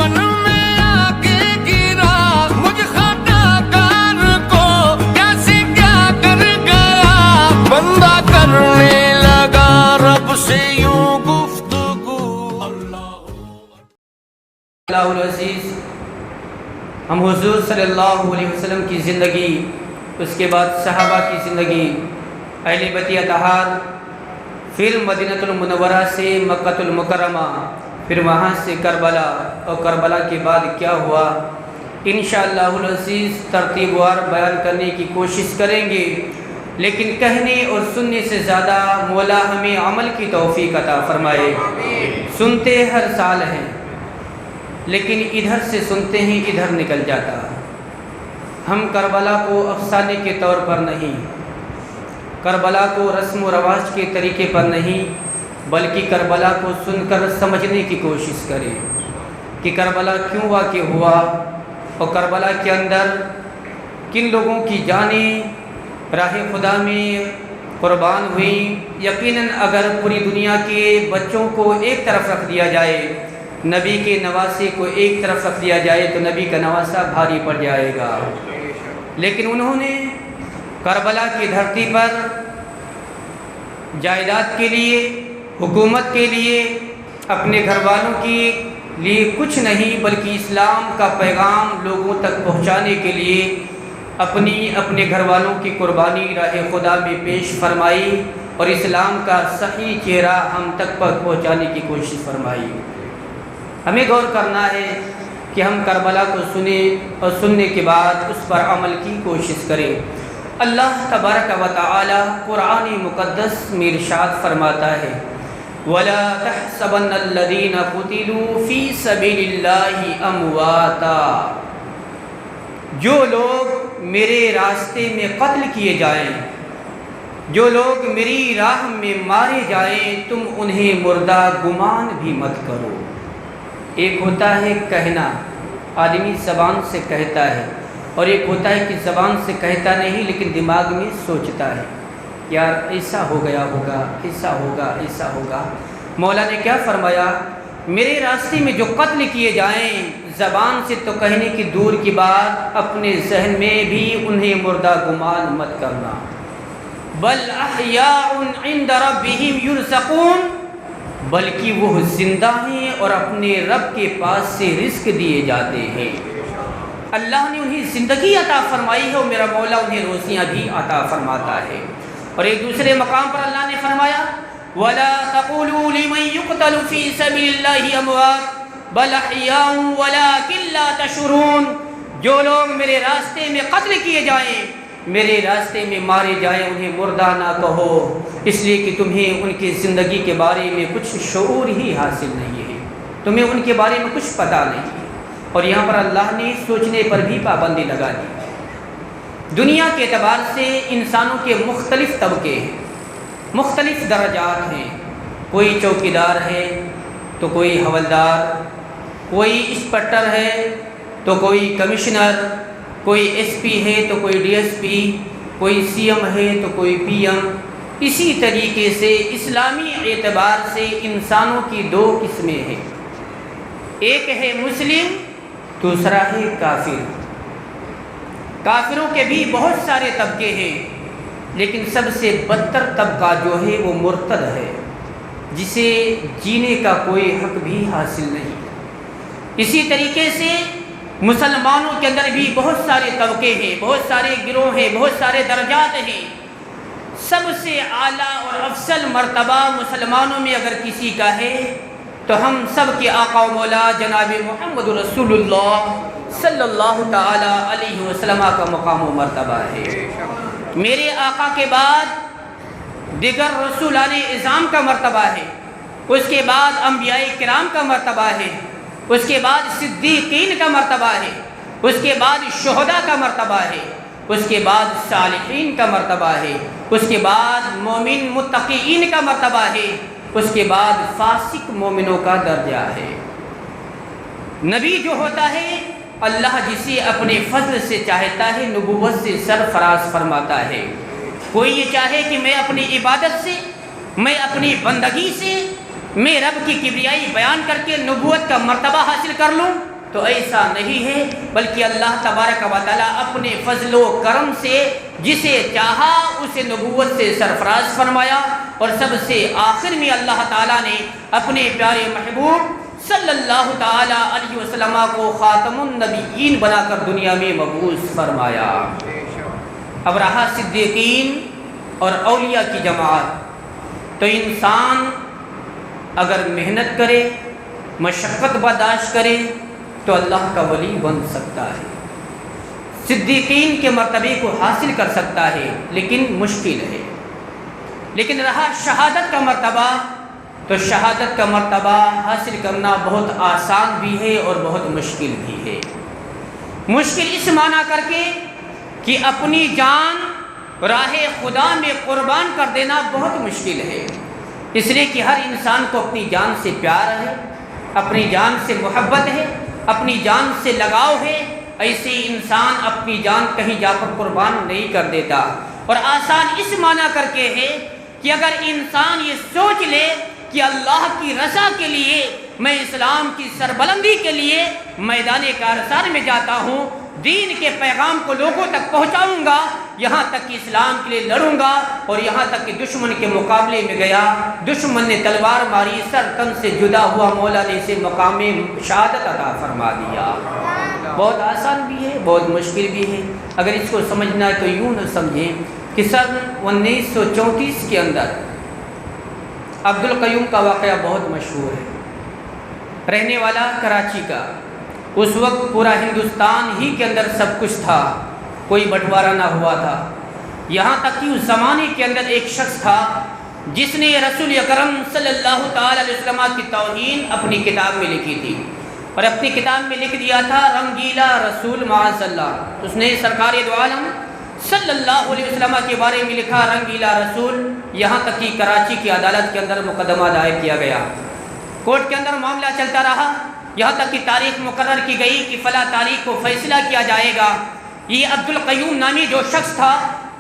دامن میں آگے گرا مجھ خطا کار کو، کیسے کیا کر گیا بندہ کرنے لگا رب سے یوں گفتگو۔ اللہ العزیز، ہم حضور صلی اللہ علیہ وسلم کی زندگی، اس کے بعد صحابہ کی زندگی، اہل بیت اطہار، پھر مدینہ المنورہ سے مکہ المکرمہ، پھر وہاں سے کربلا، اور کربلا کے بعد کیا ہوا، انشاءاللہ العزیز ترتیب وار بیان کرنے کی کوشش کریں گے، لیکن کہنے اور سننے سے زیادہ مولا ہمیں عمل کی توفیق عطا فرمائے۔ سنتے ہر سال ہیں، لیکن ادھر سے سنتے ہیں ادھر نکل جاتا۔ ہم کربلا کو افسانے کے طور پر نہیں، کربلا کو رسم و رواج کے طریقے پر نہیں، بلکہ کربلا کو سن کر سمجھنے کی کوشش کریں کہ کربلا کیوں واقع ہوا، اور کربلا کے اندر کن لوگوں کی جانیں راہ خدا میں قربان ہوئیں۔ یقیناً اگر پوری دنیا کے بچوں کو ایک طرف رکھ دیا جائے، نبی کے نواسے کو ایک طرف رکھ دیا جائے، تو نبی کا نواسہ بھاری پڑ جائے گا، لیکن انہوں نے کربلا کی دھرتی پر جائیداد کے لیے، حکومت کے لیے، اپنے گھر والوں کے لیے کچھ نہیں، بلکہ اسلام کا پیغام لوگوں تک پہنچانے کے لیے اپنے گھر والوں کی قربانی راہ خدا میں پیش فرمائی، اور اسلام کا صحیح چہرہ ہم تک پر پہنچانے کی کوشش فرمائی۔ ہمیں غور کرنا ہے کہ ہم کربلا کو سنیں اور سننے کے بعد اس پر عمل کی کوشش کریں۔ اللہ تبارک و تعالی قرآن مقدس میں ارشاد فرماتا ہے، وَلَا تَحْسَبَنَّ الَّذِينَ قُتِلُوا فِي سَبِيلِ اللَّهِ أَمْوَاتًا، جو لوگ میرے راستے میں قتل کیے جائیں، جو لوگ میری راہ میں مارے جائیں، تم انہیں مردہ گمان بھی مت کرو۔ ایک ہوتا ہے کہنا، آدمی زبان سے کہتا ہے، اور ایک ہوتا ہے کہ زبان سے کہتا نہیں لیکن دماغ میں سوچتا ہے، یار ایسا ہو گیا ہوگا، ایسا ہوگا، ایسا ہوگا۔ مولا نے کیا فرمایا، میرے راستے میں جو قتل کیے جائیں، زبان سے تو کہنے کی دور کی بات، اپنے ذہن میں بھی انہیں مردہ گمان مت کرنا۔ بل احیاء عند ربہم یرزقون، بلکہ وہ زندہ ہیں اور اپنے رب کے پاس سے رزق دیے جاتے ہیں۔ اللہ نے انہیں زندگی عطا فرمائی ہے، اور میرا مولا انہیں روزیاں بھی عطا فرماتا ہے۔ اور ایک دوسرے مقام پر اللہ نے فرمایا، وَلَا تَقُولُوا لِمَن يُقْتَلُ فِي سَبِيلِ اللَّهِ أَمْوَاتٌ بَلْ أَحْيَاءٌ وَلَٰكِن لَّا تَشْعُرُونَ، جو لوگ میرے راستے میں قتل کیے جائیں، میرے راستے میں مارے جائیں، انہیں مردہ نہ کہو، اس لیے کہ تمہیں ان کی زندگی کے بارے میں کچھ شعور ہی حاصل نہیں ہے، تمہیں ان کے بارے میں کچھ پتہ نہیں ہے۔ اور یہاں پر اللہ نے سوچنے پر بھی پابندی لگا دی۔ دنیا کے اعتبار سے انسانوں کے مختلف طبقے ہیں، مختلف درجات ہیں، کوئی چوکیدار ہے تو کوئی حوالدار، کوئی انسپکٹر ہے تو کوئی کمشنر، کوئی ایس پی ہے تو کوئی ڈی ایس پی، کوئی سی ایم ہے تو کوئی پی ایم۔ اسی طریقے سے اسلامی اعتبار سے انسانوں کی دو قسمیں ہیں، ایک ہے مسلم، دوسرا ہے کافر۔ کافروں کے بھی بہت سارے طبقے ہیں، لیکن سب سے بدتر طبقہ جو ہے وہ مرتد ہے، جسے جینے کا کوئی حق بھی حاصل نہیں۔ اسی طریقے سے مسلمانوں کے اندر بھی بہت سارے طبقے ہیں، بہت سارے گروہ ہیں، بہت سارے درجات ہیں۔ سب سے اعلیٰ اور افضل مرتبہ مسلمانوں میں اگر کسی کا ہے تو ہم سب کے آقا و مولا جناب محمد رسول اللہ صلی اللہ تعالی علیہ وسلم کا مقام و مرتبہ ہے۔ میرے آقا کے بعد دیگر رسولان اعظام کا مرتبہ ہے، اس کے بعد انبیاء کرام کا مرتبہ ہے، اس کے بعد صدیقین کا مرتبہ ہے، اس کے بعد شہداء کا مرتبہ ہے، اس کے بعد صالحین کا مرتبہ ہے، اس کے بعد مومن متقین کا مرتبہ ہے، اس کے بعد فاسق مومنوں کا درجہ ہے۔ نبی جو ہوتا ہے اللہ جسے اپنے فضل سے چاہتا ہے نبوت سے سرفراز فرماتا ہے۔ کوئی یہ چاہے کہ میں اپنی عبادت سے، میں اپنی بندگی سے، میں رب کی کبریائی بیان کر کے نبوت کا مرتبہ حاصل کر لوں، تو ایسا نہیں ہے، بلکہ اللہ تبارک و تعالیٰ اپنے فضل و کرم سے جسے چاہا اسے نبوت سے سرفراز فرمایا، اور سب سے آخر میں اللہ تعالیٰ نے اپنے پیارے محبوب صلی اللہ تعالیٰ علیہ وسلم کو خاتم النبیین بنا کر دنیا میں مبعوث فرمایا۔ اب رہا صدیقین اور اولیاء کی جماعت، تو انسان اگر محنت کرے، مشقت برداشت کرے تو اللہ کا ولی بن سکتا ہے، صدیقین کے مرتبے کو حاصل کر سکتا ہے، لیکن مشکل ہے۔ لیکن رہا شہادت کا مرتبہ، تو شہادت کا مرتبہ حاصل کرنا بہت آسان بھی ہے اور بہت مشکل بھی ہے۔ مشکل اس معنی کر کے کہ اپنی جان راہ خدا میں قربان کر دینا بہت مشکل ہے، اس لیے کہ ہر انسان کو اپنی جان سے پیار ہے، اپنی جان سے محبت ہے، اپنی جان سے لگاؤ ہے۔ ایسے انسان اپنی جان کہیں جا کر قربان نہیں کر دیتا۔ اور آسان اس معنی کر کے ہے کہ اگر انسان یہ سوچ لے کہ اللہ کی رضا کے لیے میں اسلام کی سربلندی کے لیے میدان کارزار میں جاتا ہوں، دین کے پیغام کو لوگوں تک پہنچاؤں گا، یہاں تک کہ اسلام کے لیے لڑوں گا، اور یہاں تک کہ دشمن کے مقابلے میں گیا، دشمن نے تلوار ماری، سر تن سے جدا ہوا، مولا نے اسے مقام شہادت عطا فرما دیا۔ بہت آسان بھی ہے، بہت مشکل بھی ہے۔ اگر اس کو سمجھنا ہے تو یوں نہ سمجھیں کہ سن 1934 کے اندر عبد القیوم کا واقعہ بہت مشہور ہے، رہنے والا کراچی کا۔ اس وقت پورا ہندوستان ہی کے اندر سب کچھ تھا، کوئی بٹوارا نہ ہوا تھا، یہاں تک کہ اس زمانے کے اندر ایک شخص تھا جس نے رسول اکرم صلی اللہ تعالی علیہ وسلم کی توہین اپنی کتاب میں لکھی تھی، اور اپنی کتاب میں لکھ دیا تھا رنگیلا رسول معاذ اللہ۔ اس نے سرکار دو عالم صلی اللہ علیہ وسلم کے بارے میں لکھا رنگیلا رسول، یہاں تک کہ کراچی کی عدالت کے اندر مقدمہ دائر کیا گیا، کورٹ کے اندر معاملہ چلتا رہا، یہاں تک کہ تاریخ مقرر کی گئی کہ فلاں تاریخ کو فیصلہ کیا جائے گا۔ یہ عبد القیوم نامی جو شخص تھا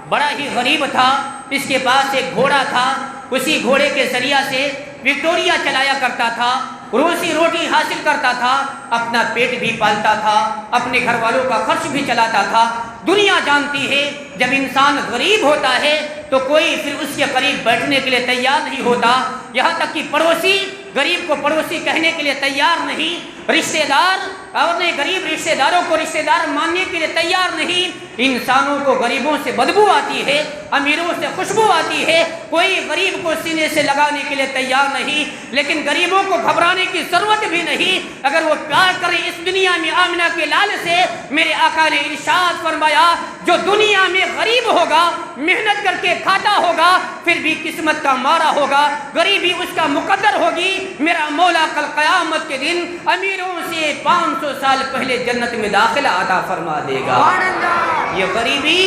بڑا ہی غریب تھا، اس کے پاس ایک گھوڑا تھا، اسی گھوڑے کے ذریعہ سے وکٹوریا چلایا کرتا تھا، روزی روٹی حاصل کرتا تھا، اپنا پیٹ بھی پالتا تھا، اپنے گھر والوں کا خرچ بھی چلاتا تھا۔ دنیا جانتی ہے جب انسان غریب ہوتا ہے تو کوئی پھر اس کے قریب بیٹھنے کے لیے تیار نہیں ہوتا، یہاں تک کہ پڑوسی غریب کو پڑوسی کہنے کے لیے تیار نہیں، رشتہ دار اپنے غریب رشتہ داروں کو رشتہ دار ماننے کے لیے تیار نہیں۔ انسانوں کو غریبوں سے بدبو آتی ہے، امیروں سے خوشبو آتی ہے، کوئی غریب کو سینے سے لگانے کے لیے تیار نہیں، لیکن غریبوں کو گھبرانے کی ضرورت بھی نہیں۔ اگر وہ پیار کرے اس دنیا میں آمنہ کے لال سے، میرے آقا نے ارشاد فرمایا جو دنیا میں غریب ہوگا، محنت کر کے کھاتا ہوگا، پھر بھی قسمت کا مارا ہوگا، غریبی اس کا مقدر ہوگی، میرا مولا کل قیامت کے دن امیروں سے 500 سال پہلے جنت میں داخلہ عطا فرما دے گا۔ یہ غریبی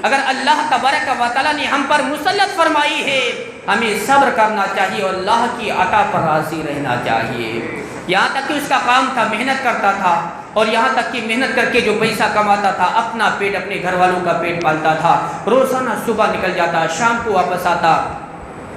اگر اللہ تبارک و تعالیٰ نے ہم پر مسلط فرمائی ہے، ہمیں صبر کرنا چاہیے اور اللہ کی عطا پر راضی رہنا چاہیے۔ یہاں تک کہ اس کا کام تھا، محنت کرتا تھا، اور یہاں تک کہ محنت کر کے جو پیسہ کماتا تھا اپنا پیٹ اپنے گھر والوں کا پیٹ پالتا تھا، روزانہ صبح نکل جاتا، شام کو واپس آتا۔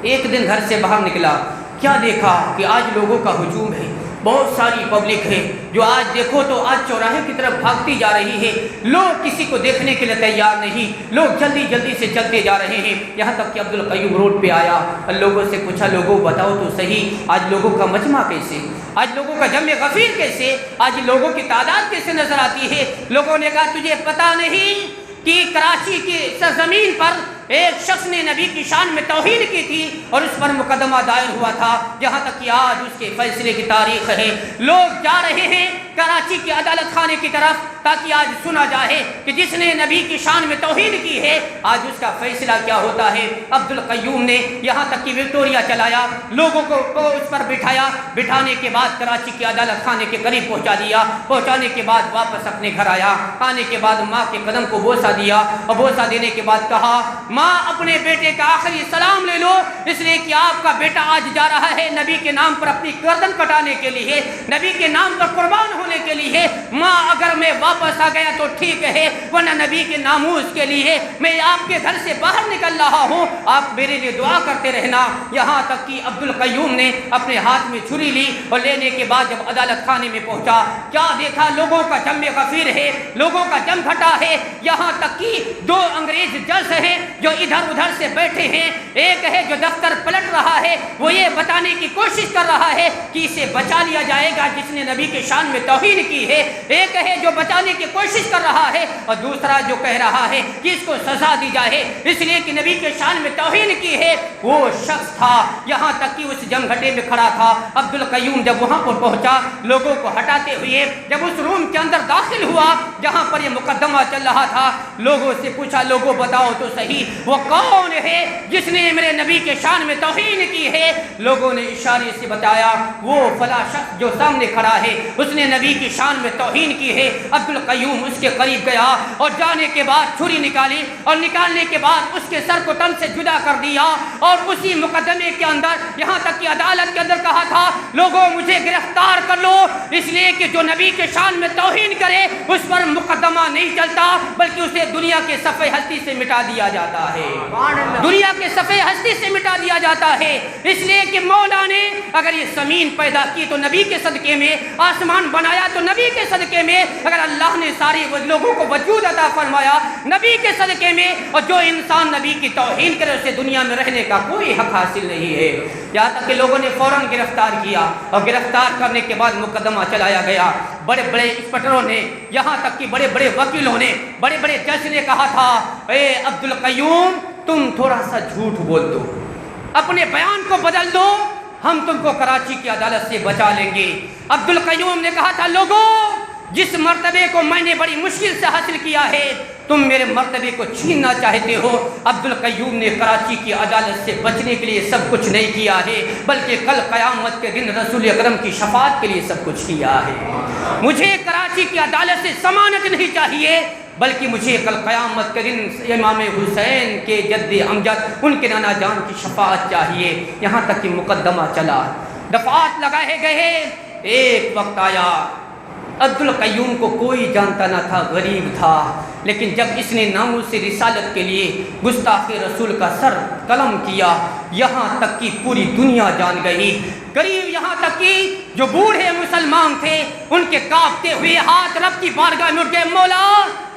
ایک دن گھر سے باہر نکلا، کیا دیکھا کہ آج لوگوں کا ہجوم ہے، بہت ساری پبلک ہے جو آج دیکھو تو آج چوراہے کی طرف بھاگتی جا رہی ہے، لوگ کسی کو دیکھنے کے لیے تیار نہیں، لوگ جلدی جلدی سے چلتے جا رہے ہیں۔ یہاں تک کہ عبد القیوم روڈ پہ آیا اور لوگوں سے پوچھا لوگوں بتاؤ تو صحیح آج لوگوں کا مجمع کیسے، آج لوگوں کا جمع غفیر کیسے، آج لوگوں کی تعداد کیسے نظر آتی ہے؟ لوگوں نے کہا تجھے پتہ نہیں کہ کراچی کی سرزمین پر ایک شخص نے نبی کی شان میں توہین کی تھی اور اس پر مقدمہ دائر ہوا تھا، جہاں تک کہ آج اس کے فیصلے کی تاریخ ہے۔ لوگ جا رہے ہیں کراچی کی عدالت خانے کی طرف تاکہ آج سنا جائے کہ جس نے نبی کی شان میں توہین کی ہے آج اس کا فیصلہ کیا ہوتا ہے۔ عبد القیوم نے یہاں تک کہ وکٹوریا چلایا، لوگوں کو اس پر بٹھایا، بٹھانے کے بعد کراچی کی عدالت خانے کے قریب پہنچا دیا، پہنچانے کے بعد واپس اپنے گھر آیا، آنے کے بعد ماں کے قدم کو بوسہ دیا اور بوسہ دینے کے بعد کہا ماں اپنے بیٹے کا آخری سلام لے لو، اس لیے کہ آپ کا بیٹا آج جا رہا ہے نبی کے نام پر اپنی گردن کٹانے کے لیے، نبی کے نام پر قربان ہو ہونے کے لیے، ماں اگر میں واپس آ گیا تو ٹھیک ہے، ورنہ نبی کے ناموس کے لیے میں آپ کے گھر سے باہر نکل رہا ہوں، آپ میرے لیے دعا کرتے رہنا۔ یہاں تک کہ عبد القیوم نے اپنے ہاتھ میں چھری لی اور لینے کے بعد جب عدالت خانے میں پہنچا، کیا دیکھا؟ لوگوں کا جم غفیر ہے، لوگوں کا جم گھٹا ہے، یہاں تک کہ 2 انگریز جج ہیں جو ادھر ادھر سے بیٹھے ہیں، ایک ہے جو دفتر پلٹ رہا ہے، وہ یہ بتانے کی کوشش کر رہا ہے کہ اسے بچا لیا جائے گا جس نے نبی کے شان میں توہین کی ہے، ایک ہے جو بچانے کی کوشش کر رہا ہے اور دوسرا جو کہہ رہا ہے کہ اس کو سزا دی جائے اس لیے کہ نبی کے شان میں توہین کی ہے۔ وہ شخص تھا یہاں تک کہ اس جم گھٹے میں کھڑا تھا۔ عبد القیوم جب وہاں پر پہنچا، لوگوں کو ہٹاتے ہوئے جب اس روم کے اندر داخل ہوا جہاں پر یہ مقدمہ چل رہا تھا، لوگوں سے پوچھا، لوگوں بتاؤ تو صحیح وہ کون ہے جس نے میرے نبی کے شان میں توہین کی ہے؟ لوگوں نے اشارے سے بتایا، وہ فلاں شخص جو سامنے کھڑا ہے اس نے نبی کی شان میں توہین کی ہے۔ عبد القیوم اس کے قریب گیا اور جانے کے بعد چھری نکالی اور نکالنے کے بعد اس کے سر کو تن سے جدا کر دیا اور اسی مقدمے کے اندر یہاں تک کہ عدالت کے اندر کہا تھا، لوگوں مجھے گرفتار کر لو، اس لیے کہ جو نبی کے شان میں توہین کرے اس پر مقدمہ نہیں چلتا بلکہ اسے دنیا کے صفحے ہستی سے مٹا دیا جاتا ہے، دنیا کے صفحے ہستی سے مٹا دیا جاتا ہے۔ اس لیے کہ مولا نے اگر یہ زمین پیدا کی تو نبی کے صدقے میں، آسمان بنایا تو نبی کے صدقے میں، اگر اللہ نے سارے لوگوں کو وجود عطا فرمایا نبی کے صدقے میں، اور جو انسان نبی کی توہین کرے اسے دنیا میں رہنے کا کوئی حق حاصل نہیں ہے۔ یہاں تک کہ لوگوں نے فوراً گرفتار کیا اور گرفتار کرنے کے بعد مقدمہ چلایا گیا۔ بڑے بڑے انسپکٹروں نے، یہاں تک کہ بڑے بڑے وکیلوں نے، بڑے بڑے جج نے کہا تھا، اے عبد القیوم تم تھوڑا سا جھوٹ بول دو، اپنے بیان کو بدل دو، ہم تم کو کراچی کی عدالت سے بچا لیں گے۔ عبد القیوم نے کہا تھا، لوگوں جس مرتبے کو میں نے بڑی مشکل سے حاصل کیا ہے تم میرے مرتبے کو چھیننا چاہتے ہو۔ عبد القیوم نے کراچی کی عدالت سے بچنے کے لیے سب کچھ نہیں کیا ہے بلکہ کل قیامت کے دن رسول اکرم کی شفاعت کے لیے سب کچھ کیا ہے۔ مجھے کراچی کی عدالت سے ضمانت نہیں چاہیے بلکہ مجھے کل قیامت کے دن امام حسین کے جد امجد ان کے نانا جان کی شفاعت چاہیے۔ یہاں تک کہ مقدمہ چلا، دفعات لگائے گئے، ایک وقت آیا عبد القیوم کو کوئی جانتا نہ تھا، غریب تھا، لیکن جب اس نے ناموس رسالت کے لیے گستاخ رسول کا سر قلم کیا، یہاں تک کہ پوری دنیا جان گئی۔ قریب یہاں تک کہ جو بوڑھے مسلمان تھے ان کے کانپتے ہوئے ہاتھ رب کی بارگاہ میں اٹھ گئے، مولا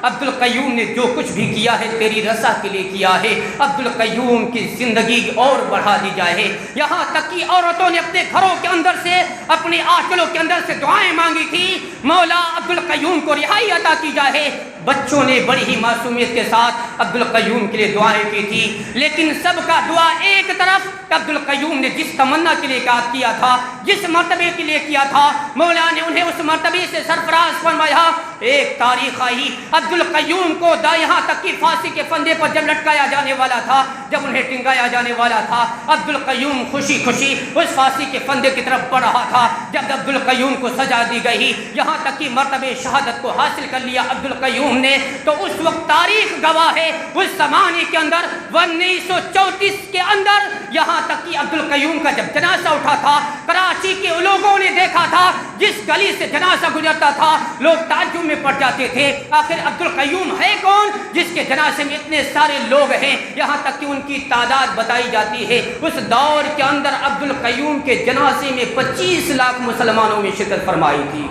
عبد القیوم نے جو کچھ بھی کیا ہے تیری رضا کے لیے کیا ہے، عبد القیوم کی زندگی اور بڑھا دی جائے۔ یہاں تک کہ عورتوں نے اپنے گھروں کے اندر سے، اپنے آنچلوں کے اندر سے دعائیں مانگی تھی، مولا عبد القیوم کو رہائی عطا کی جائے۔ بچوں نے بڑی ہی معصومیت کے ساتھ عبد القیوم کے لیے دعائیں کی تھی، لیکن سب کا دعا ایک طرف، عبد القیوم نے جس تمنا کے لیے کیا تھا، جس مرتبے کے لیے کیا تھا، مولا نے انہیں اس مرتبے سے سرفراز فرمایا۔ ایک تاریخ آئی، عبد القیوم کو یہاں تک کہ پھانسی کے پھندے پر جب لٹکایا جانے والا تھا، جب انہیں ٹنگایا جانے والا تھا، عبد القیوم خوشی خوشی اس پھانسی کے پھندے کی طرف بڑھ رہا تھا۔ جب عبد القیوم کو سزا دی گئی، یہاں تک کہ مرتبہ شہادت کو حاصل کر لیا عبد القیوم نے، تو اس وقت تاریخ گواہ ہے اس زمانے کے اندر 1934 کے اندر، یہاں تک کہ عبد القیوم کا جب جنازہ اٹھا تھا، کراچی کے لوگوں نے دیکھا تھا، جس گلی سے جنازہ گزرتا تھا لوگ تعجب میں پڑ جاتے تھے، آخر عبد القیوم ہے کون جس کے جنازے میں اتنے سارے لوگ ہیں؟ یہاں تک کہ ان کی تعداد بتائی جاتی ہے، اس دور کے اندر عبد القیوم کے جنازے میں 25 لاکھ مسلمانوں میں شرکت فرمائی تھی۔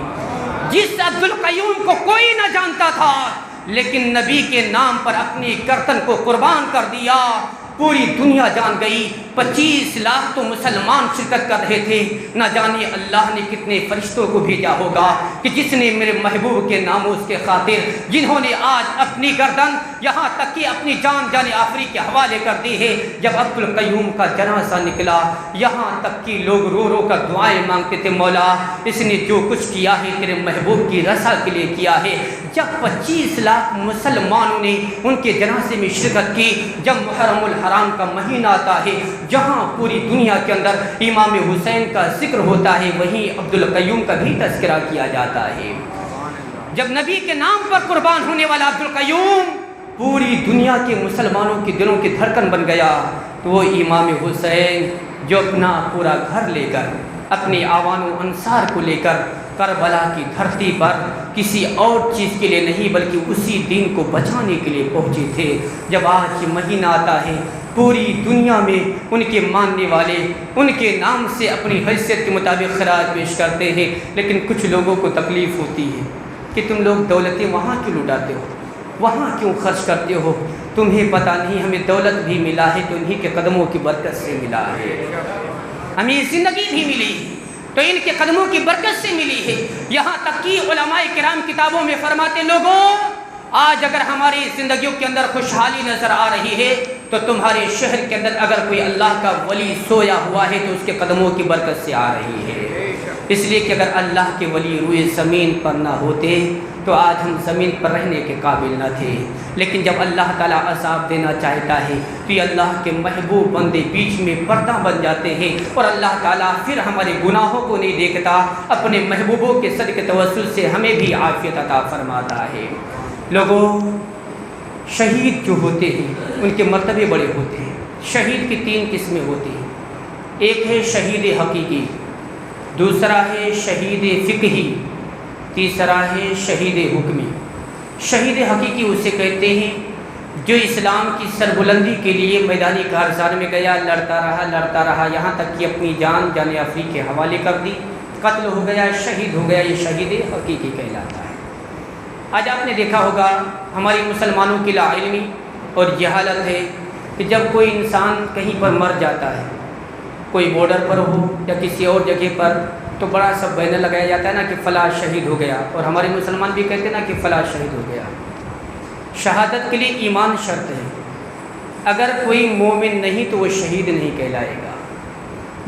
جس عبد القیوم کو کوئی نہ جانتا تھا لیکن نبی کے نام پر اپنی گردن کو قربان کر دیا، پوری دنیا جان گئی۔ 25 لاکھ تو مسلمان شرکت کر رہے تھے، نہ جانے اللہ نے کتنے فرشتوں کو بھیجا ہوگا کہ جس نے میرے محبوب کے ناموس کے خاطر، جنہوں نے آج اپنی گردن یہاں تک کہ اپنی جان جان آفری کے حوالے کر دی ہے۔ جب عبد القیوم کا جنازہ نکلا، یہاں تک کہ لوگ رو رو کر دعائیں مانگتے تھے، مولا اس نے جو کچھ کیا ہے تیرے محبوب کی رضا کے لیے کیا ہے۔ جب 25 لاکھ مسلمانوں نے ان کے جنازے میں شرکت کی، جب محرم الحرام کا مہینہ آتا ہے، جہاں پوری دنیا کے اندر امام حسین کا ذکر ہوتا ہے، وہیں عبد القیوم کا بھی تذکرہ کیا جاتا ہے۔ جب نبی کے نام پر قربان ہونے والا عبد القیوم پوری دنیا کے مسلمانوں کے دلوں کی دھڑکن بن گیا، تو وہ امام حسین جو اپنا پورا گھر لے کر، اپنے آوان و انصار کو لے کر کربلا کی دھرتی پر کسی اور چیز کے لیے نہیں بلکہ اسی دین کو بچانے کے لیے پہنچے تھے۔ جب آج یہ مہینہ آتا ہے پوری دنیا میں ان کے ماننے والے ان کے نام سے اپنی حیثیت کے مطابق خراج پیش کرتے ہیں، لیکن کچھ لوگوں کو تکلیف ہوتی ہے کہ تم لوگ دولتیں وہاں کیوں لٹاتے ہو، وہاں کیوں خرچ کرتے ہو؟ تمہیں پتہ نہیں ہمیں دولت بھی ملا ہے تو انہی کے قدموں کی برکت سے ملا ہے، ہمیں زندگی بھی ملی تو ان کے قدموں کی برکت سے ملی ہے۔ یہاں تک کہ علماء کرام کتابوں میں فرماتے لوگوں آج اگر ہماری زندگیوں کے اندر خوشحالی نظر آ رہی ہے تو تمہارے شہر کے اندر اگر کوئی اللہ کا ولی سویا ہوا ہے تو اس کے قدموں کی برکت سے آ رہی ہے، اس لیے کہ اگر اللہ کے ولی روئے زمین پر نہ ہوتے تو آج ہم زمین پر رہنے کے قابل نہ تھے، لیکن جب اللہ تعالیٰ عذاب دینا چاہتا ہے تو یہ اللہ کے محبوب بندے بیچ میں پردہ بن جاتے ہیں اور اللہ تعالیٰ پھر ہمارے گناہوں کو نہیں دیکھتا، اپنے محبوبوں کے صدقے توسل سے ہمیں بھی عافیت عطا فرماتا ہے۔ لوگوں شہید جو ہوتے ہیں ان کے مرتبے بڑے ہوتے ہیں۔ شہید کی 3 قسمیں ہوتی ہیں، ایک ہے شہید حقیقی، دوسرا ہے شہید فقہی، تیسرا ہے شہید حکمی۔ شہید حقیقی اسے کہتے ہیں جو اسلام کی سربلندی کے لیے میدانی کارزار میں گیا، لڑتا رہا یہاں تک کہ اپنی جان افری کے حوالے کر دی، قتل ہو گیا، شہید ہو گیا، یہ شہید حقیقی کہلاتا ہے۔ آج آپ نے دیکھا ہوگا ہماری مسلمانوں کی لاعلمی اور جہالت ہے کہ جب کوئی انسان کہیں پر مر جاتا ہے، کوئی بارڈر پر ہو یا کسی اور جگہ پر، تو بڑا سا بینر لگایا جاتا ہے نا کہ فلاں شہید ہو گیا، اور ہمارے مسلمان بھی کہتے ہیں نا کہ فلاں شہید ہو گیا۔ شہادت کے لیے ایمان شرط ہے، اگر کوئی مومن نہیں تو وہ شہید نہیں کہلائے گا۔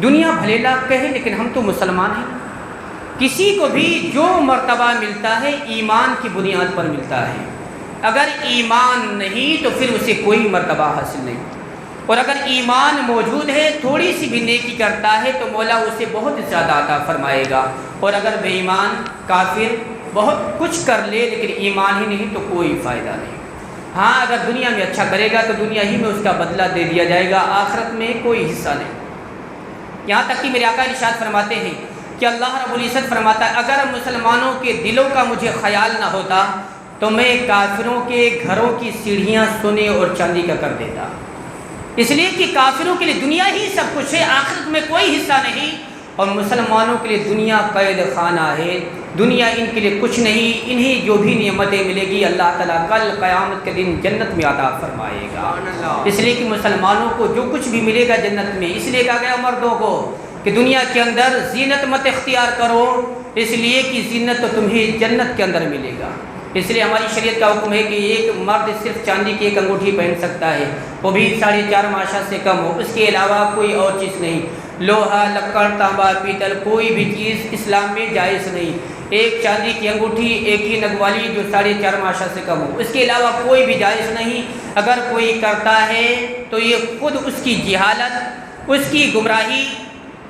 دنیا بھلے لاکھ کہے لیکن ہم تو مسلمان ہیں۔ کسی کو بھی جو مرتبہ ملتا ہے ایمان کی بنیاد پر ملتا ہے، اگر ایمان نہیں تو پھر اسے کوئی مرتبہ حاصل نہیں، اور اگر ایمان موجود ہے تھوڑی سی بھی نیکی کرتا ہے تو مولا اسے بہت زیادہ عطا فرمائے گا، اور اگر بے ایمان کافر بہت کچھ کر لے لیکن ایمان ہی نہیں تو کوئی فائدہ نہیں۔ ہاں اگر دنیا میں اچھا کرے گا تو دنیا ہی میں اس کا بدلہ دے دیا جائے گا، آخرت میں کوئی حصہ نہیں۔ یہاں تک کہ میرے آقا ارشاد فرماتے ہیں کہ اللہ رب العزت فرماتا ہے اگر مسلمانوں کے دلوں کا مجھے خیال نہ ہوتا تو میں کافروں کے گھروں کی سیڑھیاں سونے اور چاندی کا کر دیتا، اس لیے کہ کافروں کے لیے دنیا ہی سب کچھ ہے، آخرت میں کوئی حصہ نہیں، اور مسلمانوں کے لیے دنیا قید خانہ ہے، دنیا ان کے لیے کچھ نہیں، انہیں جو بھی نعمتیں ملے گی اللہ تعالیٰ کل قیامت کے دن جنت میں عطا فرمائے گا۔ اس لیے کہ مسلمانوں کو جو کچھ بھی ملے گا جنت میں، اس لیے کہا گیا مردوں کو کہ دنیا کے اندر زینت مت اختیار کرو، اس لیے کہ زینت تو تمہیں جنت کے اندر ملے گا۔ اس لیے ہماری شریعت کا حکم ہے کہ ایک مرد صرف چاندی کی ایک انگوٹھی پہن سکتا ہے، وہ بھی 4.5 ماشا سے کم ہو، اس کے علاوہ کوئی اور چیز نہیں۔ لوہا، لکڑ، تانبا، پیتل کوئی بھی چیز اسلام میں جائز نہیں۔ ایک چاندی کی انگوٹھی، ایک ہی نگ والی جو 4.5 ماشا سے کم ہو، اس کے علاوہ کوئی بھی جائز نہیں۔ اگر کوئی کرتا ہے تو یہ خود اس کی جہالت، اس کی گمراہی،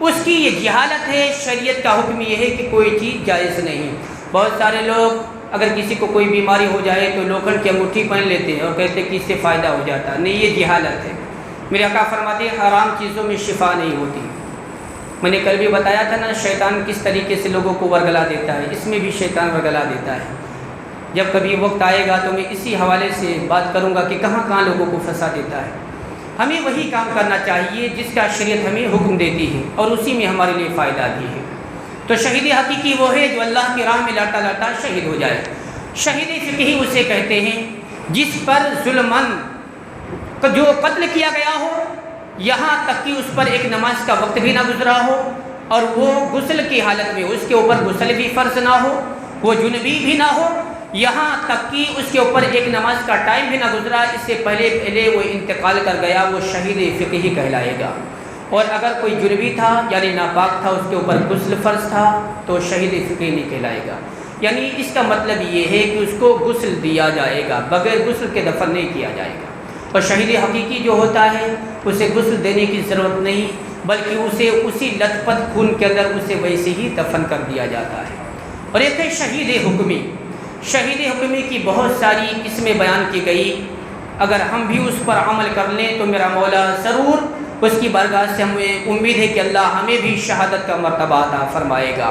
اس کی یہ جہالت ہے۔ شریعت کا حکم یہ ہے کہ کوئی چیز جائز نہیں۔ بہت سارے لوگ اگر کسی کو کوئی بیماری ہو جائے تو لوکھڑ کی انگوٹھی پہن لیتے ہیں اور کہتے ہیں کہ اس سے فائدہ ہو جاتا ہے، نہیں، یہ جہالت ہے۔ میرے آقا فرماتے ہیں حرام چیزوں میں شفا نہیں ہوتی۔ میں نے کل بھی بتایا تھا نا شیطان کس طریقے سے لوگوں کو ورگلا دیتا ہے، اس میں بھی شیطان ورگلا دیتا ہے۔ جب کبھی وقت آئے گا تو میں اسی حوالے سے بات کروں گا کہ کہاں کہاں لوگوں کو پھنسا دیتا ہے۔ ہمیں وہی کام کرنا چاہیے جس کا شریعت ہمیں حکم دیتی ہے، اور اسی میں ہمارے لیے فائدہ بھی ہے۔ تو شہید حقیقی وہ ہے جو اللہ کی راہ میں لڑتا لڑتا شہید ہو جائے۔ شہید فقہی اسے کہتے ہیں جس پر ظلماً جو قتل کیا گیا ہو، یہاں تک کہ اس پر ایک نماز کا وقت بھی نہ گزرا ہو، اور وہ غسل کی حالت میں اس کے اوپر غسل بھی فرض نہ ہو، وہ جنبی بھی نہ ہو، یہاں تک کہ اس کے اوپر ایک نماز کا ٹائم بھی نہ گزرا، اس سے پہلے وہ انتقال کر گیا، وہ شہید فقہی کہلائے گا۔ اور اگر کوئی جنبی تھا یعنی ناپاک تھا، اس کے اوپر غسل فرض تھا تو شہید فقہی نہیں کہلائے گا۔ یعنی اس کا مطلب یہ ہے کہ اس کو غسل دیا جائے گا، بغیر غسل کے دفن نہیں کیا جائے گا۔ اور شہید حقیقی جو ہوتا ہے اسے غسل دینے کی ضرورت نہیں، بلکہ اسے اسی لت پت خون کے اندر اسے ویسے ہی دفن کر دیا جاتا ہے۔ اور ایک ہے شہید حکمی۔ شہید حکمی کی بہت ساری قسمیں بیان کی گئی، اگر ہم بھی اس پر عمل کر لیں تو میرا مولا ضرور اس کی بارگاہ سے ہمیں امید ہے کہ اللہ ہمیں بھی شہادت کا مرتبہ عطا فرمائے گا۔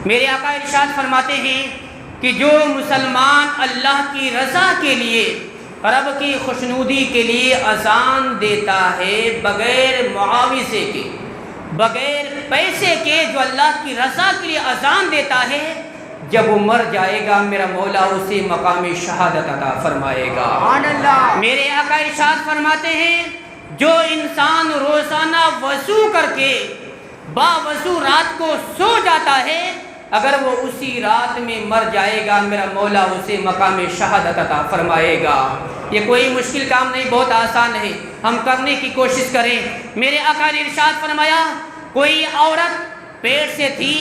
میرے آقا ارشاد فرماتے ہیں کہ جو مسلمان اللہ کی رضا کے لیے، رب کی خوشنودی کے لیے اذان دیتا ہے بغیر معاوضے کے، بغیر پیسے کے، جو اللہ کی رضا کے لیے اذان دیتا ہے، جب وہ مر جائے گا میرا مولا اسے مقام شہادت عطا فرمائے گا۔ سبحان اللہ۔ میرے آقا ارشاد فرماتے ہیں جو انسان روزانہ وضو کر کے باوضو رات کو سو جاتا ہے، اگر وہ اسی رات میں مر جائے گا میرا مولا اسے مقام شہادت عطا فرمائے گا۔ یہ کوئی مشکل کام نہیں، بہت آسان ہے، ہم کرنے کی کوشش کریں۔ میرے آقا نے ارشاد فرمایا کوئی عورت پیٹ سے تھی،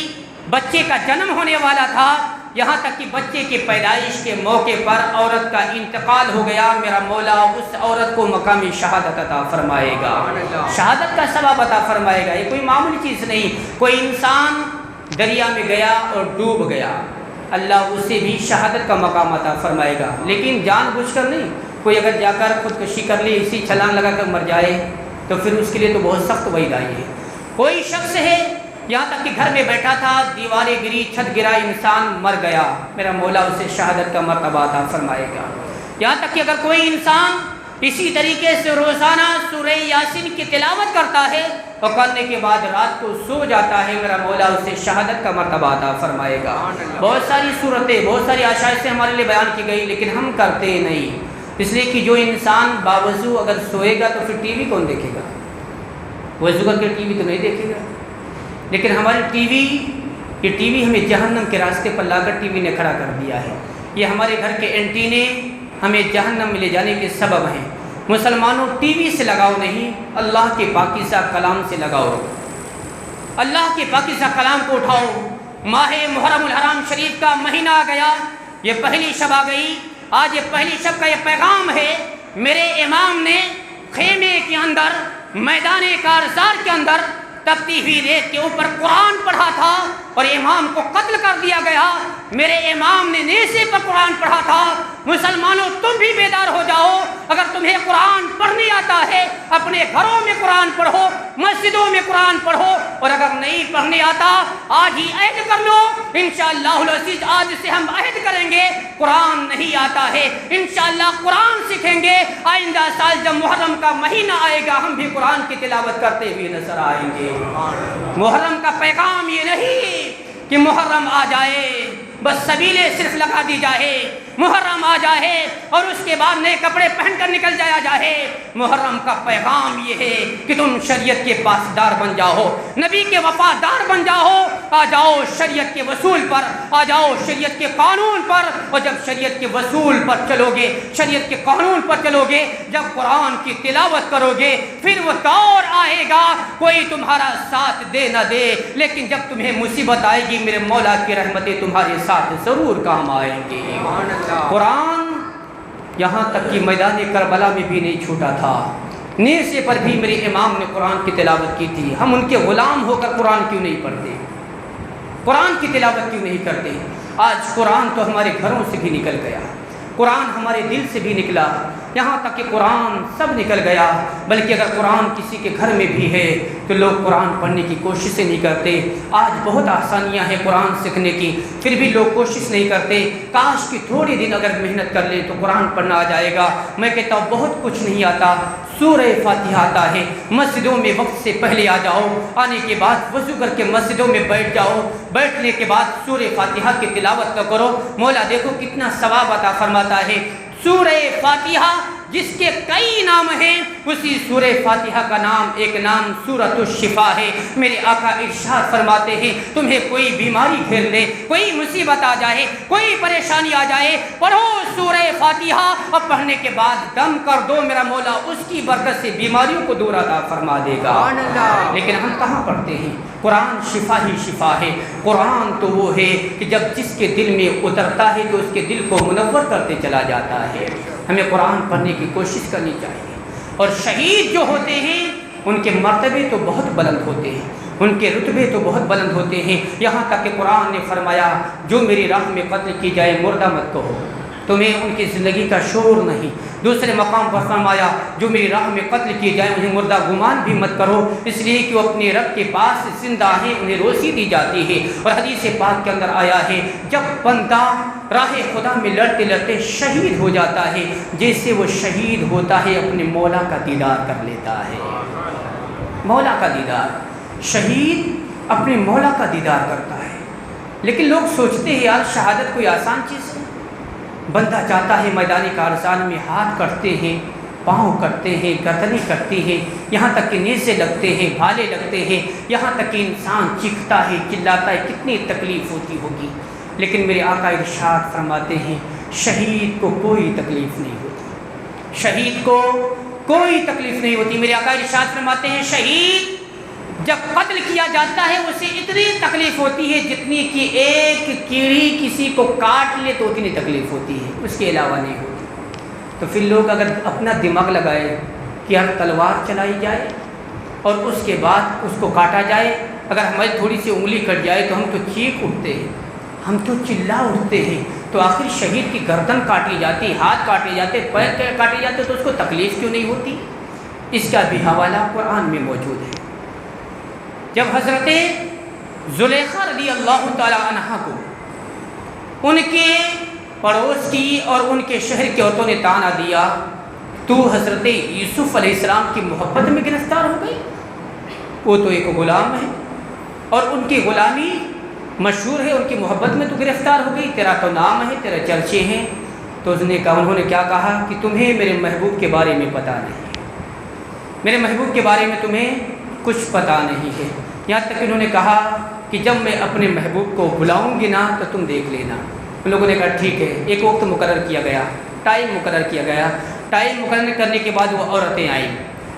بچے کا جنم ہونے والا تھا، یہاں تک کہ بچے کی پیدائش کے موقع پر عورت کا انتقال ہو گیا، میرا مولا اس عورت کو مقامی شہادت عطا فرمائے گا، شہادت کا ثواب عطا فرمائے گا۔ یہ کوئی معمولی چیز نہیں۔ کوئی انسان دریا میں گیا اور ڈوب گیا، اللہ اسے بھی شہادت کا مقام عطا فرمائے گا، لیکن جان بوجھ کر نہیں۔ کوئی اگر جا کر خودکشی کر لی، اسی چھلانگ لگا کر مر جائے تو پھر اس کے لیے تو بہت سخت وعید آئی ہے۔ کوئی شخص ہے یہاں تک کہ گھر میں بیٹھا تھا، دیواریں گری، چھت گرا، انسان مر گیا، میرا مولا اسے شہادت کا مرتبہ عطا فرمائے گا۔ یہاں تک کہ اگر کوئی انسان اسی طریقے سے روزانہ سورہ یاسین کی تلاوت کرتا ہے اور کرنے کے بعد رات کو سو جاتا ہے، میرا مولا اسے شہادت کا مرتبہ عطا فرمائے گا۔ بہت ساری صورتیں، بہت ساری آشائشیں ہمارے لیے بیان کی گئی، لیکن ہم کرتے نہیں، اس لیے کہ جو انسان باوضو اگر سوئے گا تو پھر ٹی وی کون دیکھے گا؟ وضو کر کے ٹی وی تو نہیں دیکھے گا۔ لیکن ہماری یہ ٹی وی ہمیں جہنم کے راستے پر لا کر ٹی وی نے کھڑا کر دیا ہے۔ یہ ہمارے گھر کے اینٹینے ہمیں جہنم میں لے جانے کے سبب ہیں۔ مسلمانوں ٹی وی سے لگاؤ نہیں، اللہ کے پاکیزہ کلام سے لگاؤ، اللہ کے پاکیزہ کلام کو اٹھاؤ۔ ماہ محرم الحرام شریف کا مہینہ آ گیا، یہ پہلی شب آ گئی، آج یہ پہلی شب کا یہ پیغام ہے۔ میرے امام نے خیمے کے اندر، میدان کارزار کے اندر تپتی ہوئی ریت کے اوپر قرآن پڑھا تھا اور امام کو قتل کر دیا گیا۔ میرے امام نے نیزے پر قرآن پڑھا تھا۔ مسلمانوں تم بھی بیدار ہو جاؤ، اگر تمہیں قرآن پڑھنے آتا ہے اپنے گھروں میں قرآن پڑھو، مسجدوں میں قرآن پڑھو، اور اگر نہیں پڑھنے آتا آج ہی عہد کر لو، انشاءاللہ العزیز آج سے ہم عہد کریں گے قرآن نہیں آتا ہے انشاءاللہ قرآن سیکھیں گے، آئندہ سال جب محرم کا مہینہ آئے گا ہم بھی قرآن کی تلاوت کرتے ہوئے نظر آئیں گے۔ محرم کا پیغام یہ نہیں کہ محرم آ جائے بس سبیلے صرف لگا دی جائے، محرم آ جائے اور اس کے بعد نئے کپڑے پہن کر نکل جایا جائے۔ محرم کا پیغام یہ ہے کہ تم شریعت کے پاسدار بن جاؤ، نبی کے وفادار بن جاؤ، آ جاؤ شریعت کے وصول پر، آ جاؤ شریعت کے قانون پر، اور جب شریعت کے وصول پر چلو گے، شریعت کے قانون پر چلو گے، جب قرآن کی تلاوت کرو گے، پھر وہ دور آئے گا کوئی تمہارا ساتھ دے نہ دے، لیکن جب تمہیں مصیبت آئے گی میرے مولا کی رحمتیں تمہارے ساتھ ضرور کام آئیں گی۔ قرآن یہاں تک کہ میدان کربلا میں بھی نہیں چھوٹا تھا، نیزے پر بھی میرے امام نے قرآن کی تلاوت کی تھی۔ ہم ان کے غلام ہو کر قرآن کیوں نہیں پڑھتے، قرآن کی تلاوت کیوں نہیں کرتے؟ آج قرآن تو ہمارے گھروں سے بھی نکل گیا، قرآن ہمارے دل سے بھی نکلا، یہاں تک کہ قرآن سب نکل گیا، بلکہ اگر قرآن کسی کے گھر میں بھی ہے تو لوگ قرآن پڑھنے کی کوششیں نہیں کرتے۔ آج بہت آسانیاں ہیں قرآن سیکھنے کی، پھر بھی لوگ کوشش نہیں کرتے۔ کاش کہ تھوڑے دن اگر محنت کر لیں تو قرآن پڑھنا آ جائے گا۔ میں کہتا ہوں بہت کچھ نہیں آتا، سورہ فاتحہ آتا ہے، مسجدوں میں وقت سے پہلے آ جاؤ، آنے کے بعد وضو کر کے مسجدوں میں بیٹھ جاؤ، بیٹھنے کے بعد سورہ فاتحہ کی تلاوت کرو، مولا دیکھو کتنا ثواب عطا فرماتا ہے۔ سورہ فاتحہ جس کے کئی نام ہیں، اسی سورہ فاتحہ کا نام ایک نام سورۃ الشفا ہے۔ میرے آقا ارشاد فرماتے ہیں تمہیں کوئی بیماری گھیر لے، کوئی مصیبت آ جائے، کوئی پریشانی آ جائے، پڑھو سورہ فاتحہ اور پڑھنے کے بعد دم کر دو، میرا مولا اس کی برکت سے بیماریوں کو دور عطا فرما دے گا۔ لیکن ہم کہاں پڑھتے ہیں؟ قرآن شفا ہی شفا ہے۔ قرآن تو وہ ہے کہ جب جس کے دل میں اترتا ہے تو اس کے دل کو منور کرتے چلا جاتا ہے۔ ہمیں قرآن پڑھنے کی کوشش کرنی چاہیے۔ اور شہید جو ہوتے ہیں ان کے مرتبے تو بہت بلند ہوتے ہیں، ان کے رتبے تو بہت بلند ہوتے ہیں، یہاں تک کہ قرآن نے فرمایا جو میری راہ میں قتل کی جائے مردہ مت کہو، تمہیں ان کی زندگی کا شعور نہیں۔ دوسرے مقام پر فرمایا جو میری راہ میں قتل کیے جائیں انہیں مردہ گمان بھی مت کرو، اس لیے کہ وہ اپنے رب کے پاس زندہ ہیں، انہیں روزی دی جاتی ہے۔ اور حدیث پاک کے اندر آیا ہے جب بندہ راہ خدا میں لڑتے لڑتے شہید ہو جاتا ہے، جیسے وہ شہید ہوتا ہے اپنے مولا کا دیدار کر لیتا ہے۔ مولا کا دیدار، شہید اپنے مولا کا دیدار کرتا ہے۔ لیکن لوگ سوچتے ہیں یار شہادت کوئی آسان چیز ہے؟ بندہ چاہتا ہے میدان کارزان میں ہاتھ کٹتے ہیں، پاؤں کٹتے ہیں، گردنیں کٹتی ہیں، یہاں تک کہ نیزے لگتے ہیں، بھالے لگتے ہیں، یہاں تک کہ انسان چیختا ہے، چلاتا ہے، کتنی تکلیف ہوتی ہوگی۔ لیکن میرے آقا ارشاد فرماتے ہیں شہید کو کوئی تکلیف نہیں ہوتی، شہید کو کوئی تکلیف نہیں ہوتی۔ میرے آقا ارشاد فرماتے ہیں شہید جب قتل کیا جاتا ہے اسے اتنی تکلیف ہوتی ہے جتنی کہ ایک کیڑی کسی کو کاٹ لے تو اتنی تکلیف ہوتی ہے، اس کے علاوہ نہیں ہوتی۔ تو پھر لوگ اگر اپنا دماغ لگائے کہ ہر تلوار چلائی جائے اور اس کے بعد اس کو کاٹا جائے، اگر ہماری تھوڑی سی انگلی کٹ جائے تو ہم تو چیخ اٹھتے ہیں، ہم تو چلا اٹھتے ہیں، تو آخر شہید کی گردن کاٹی جاتی، ہاتھ کاٹے جاتے، پیر کاٹے جاتے تو اس کو تکلیف کیوں نہیں ہوتی؟ اس کا بھی حوالہ قرآن میں موجود ہے۔ جب حضرت زلیخا رضی اللہ تعالی عنہ کو ان کے پڑوس کی اور ان کے شہر کی عورتوں نے تانا دیا تو حضرت یوسف علیہ السلام کی محبت میں گرفتار ہو گئی۔ وہ تو ایک غلام ہے اور ان کی غلامی مشہور ہے، ان کی محبت میں تو گرفتار ہو گئی، تیرا تو نام ہے، تیرے چرچے ہیں۔ تو انہوں نے کیا کہا کہ تمہیں میرے محبوب کے بارے میں پتہ نہیں، میرے محبوب کے بارے میں تمہیں کچھ پتہ نہیں ہے۔ یہاں تک انہوں نے کہا کہ جب میں اپنے محبوب کو بلاؤں گی نا تو تم دیکھ لینا۔ ان لوگوں نے کہا ٹھیک ہے۔ ایک وقت مقرر کیا گیا، ٹائم مقرر کیا گیا، ٹائم مقرر کرنے کے بعد وہ عورتیں آئیں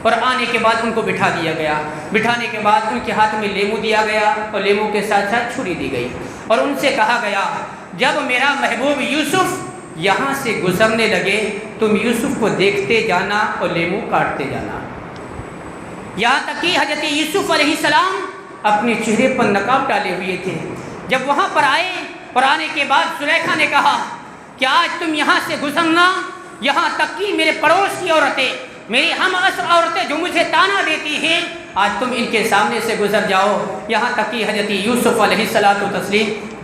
اور آنے کے بعد ان کو بٹھا دیا گیا، بٹھانے کے بعد ان کے ہاتھ میں لیمو دیا گیا اور لیمو کے ساتھ ساتھ چھری دی گئی اور ان سے کہا گیا جب میرا محبوب یوسف یہاں سے گزرنے لگے تم یوسف کو دیکھتے جانا اور لیمو کاٹتے جانا۔ یہاں تک کہ حضرت یوسف علیہ السلام اپنے چہرے پر نقاب ڈالے ہوئے تھے۔ جب وہاں پر آئے اور آنے کے بعد زلیخا نے کہا کہ آج تم یہاں سے گزرنا، یہاں تک کہ میرے پڑوس کی عورتیں، میری ہم عصر عورتیں جو مجھے تانا دیتی ہیں، آج تم ان کے سامنے سے گزر جاؤ۔ یہاں تک کہ حضرت یوسف علیہ السلام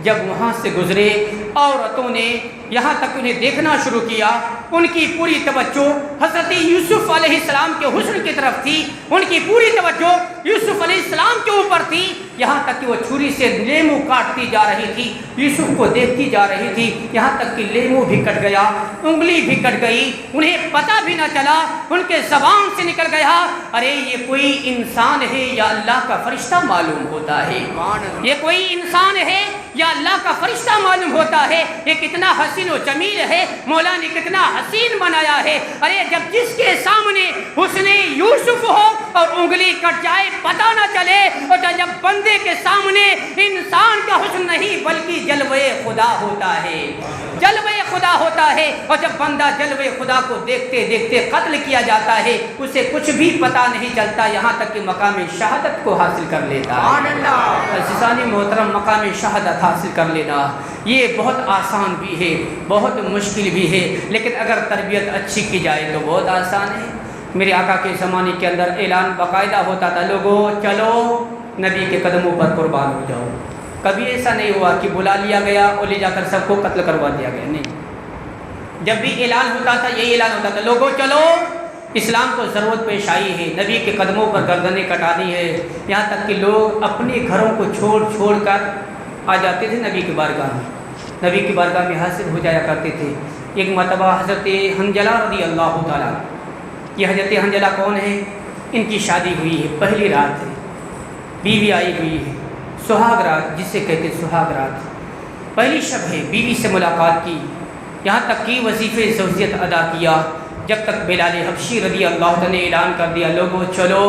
جب وہاں سے گزرے عورتوں نے یہاں تک انہیں دیکھنا شروع کیا، ان کی پوری توجہ حضرت یوسف علیہ السلام کے حسن کی طرف تھی، ان کی پوری توجہ یوسف علیہ السلام کے اوپر تھی، یہاں تک کہ وہ چھری سے لیمو کاٹتی جا رہی تھی، یوسف کو دیکھتی جا رہی تھی، یہاں تک کہ لیمو بھی کٹ گیا، انگلی بھی کٹ گئی، انہیں پتہ بھی نہ چلا، ان کے زبان سے نکل گیا ارے یہ کوئی انسان ہے یا اللہ کا فرشتہ معلوم ہوتا ہے، یہ کوئی انسان ہے یا اللہ کا فرشتہ معلوم ہوتا ہے، یہ کتنا حسین و جمیل ہے، مولا نے کتنا حسین بنایا ہے۔ ارے جب جس کے سامنے حسن یوسف ہو اور انگلی کٹ جائے پتہ نہ چلے، اور جب بندے کے سامنے انسان کا حسن نہیں بلکہ جلوے خدا ہوتا ہے، جلوے خدا ہوتا ہے، اور جب بندہ جلوے خدا کو دیکھتے دیکھتے قتل کیا جاتا ہے اسے کچھ بھی پتہ نہیں چلتا، یہاں تک کہ مقام شہادت کو حاصل کر لیتا ہے۔ عزیزان محترم، مقام شہادت حاصل کر لینا یہ بہت آسان بھی ہے، بہت مشکل بھی ہے، لیکن اگر تربیت اچھی کی جائے تو بہت آسان ہے۔ میرے آقا کے زمانے کے اندر اعلان باقاعدہ ہوتا تھا لوگوں چلو نبی کے قدموں پر قربان ہو جاؤ۔ کبھی ایسا نہیں ہوا کہ بلا لیا گیا اور لے جا کر سب کو قتل کروا دیا گیا، نہیں۔ جب بھی اعلان ہوتا تھا یہی اعلان ہوتا تھا لوگوں چلو اسلام کو ضرورت پیش آئی ہے، نبی کے قدموں پر گردنیں کٹانی ہے، یہاں تک کہ لوگ اپنے گھروں کو چھوڑ کر آ جاتے تھے نبی کی بارگاہ میں، نبی کی بارگاہ میں حاضر ہو جایا کرتے تھے۔ ایک مرتبہ حضرت حنظلہ رضی اللہ تعالیٰ، یہ حضرت حنظلہ کون ہے؟ ان کی شادی ہوئی ہے، پہلی رات ہے، بیوی آئی ہوئی ہے، سہاگ رات جسے کہتے سہاگ رات، پہلی شب ہے، بیوی سے ملاقات کی، یہاں تک کہ وظیفے زوجیت ادا کیا، جب تک بلال حبشی رضی اللہ تعالیٰ نے اعلان کر دیا لوگوں چلو